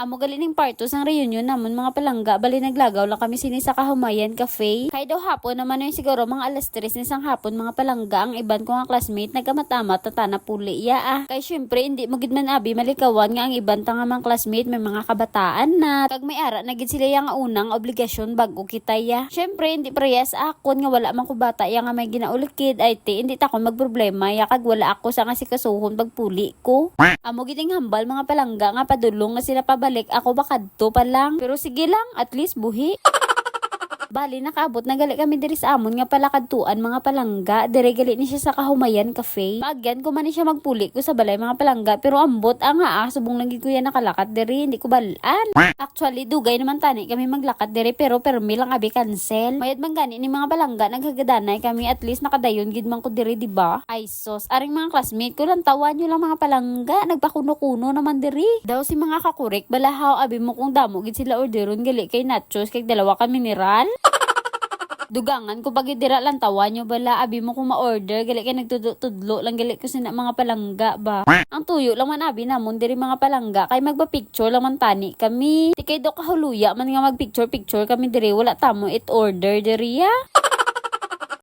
Amo gali ning parto sang reunion namon mga palangga, bali naglagaw lang kami sini sa Kahumayan Cafe. Kay daw hapon naman yun siguro mga alas 3 ni sang hapon mga palangga, ang iban ko nga classmate nagkamatamat tatana puli ya Kay syempre hindi mo gid man abi malikawan nga ang iban ta nga mga classmate may mga kabataan na. Kag may ara na gid sila yang unang obligasyon bago kita ya. Syempre hindi parehas akon nga wala man ko bata ya nga may ginaulikid ay ti hindi ta ko magproblema ya kag wala ako sa nga sikasuhon pagpuli ko. Amo gid hambal mga palangga nga padulong nga sila pabalik ako bakadto pa lang. Pero sige lang, at least buhi. Bali, nakaabot na gali kami diri sa amon nga palakadtuan mga palangga. Dire gali ni siya sa Kahumayan Cafe. Paagyan ko man ni siya magpuli ko sa balay mga palangga. Pero ambot nga subong lagi ko yan nakalakat diri. Hindi ko balaan. Actually, dugay naman tani kami maglakat diri. Pero permi lang abi cancel. Mayad man gani ni mga palangga. Naghagadanay kami at least nakadayon gid man ko diri diba? Ay sos. Aring mga classmate ko lang tawan nyo lang mga palangga. Nagpakuno-kuno naman diri. Daw si mga kakurek balahaw abi mo kung damo gid sila orderon gali kay nachos kay dalawa ka mineral. Dugangan ko pag idira lang tawa nyo bala abi mo kung ma-order gali kay nagtudlo lang gali ko sina mga palangga ba. Ang tuyo lang man abi namon diri mga palangga kay magpa-picture lang man tani kami. Di kay do kahuluya man nga mag-picture kami diri wala tamo it order diri ya.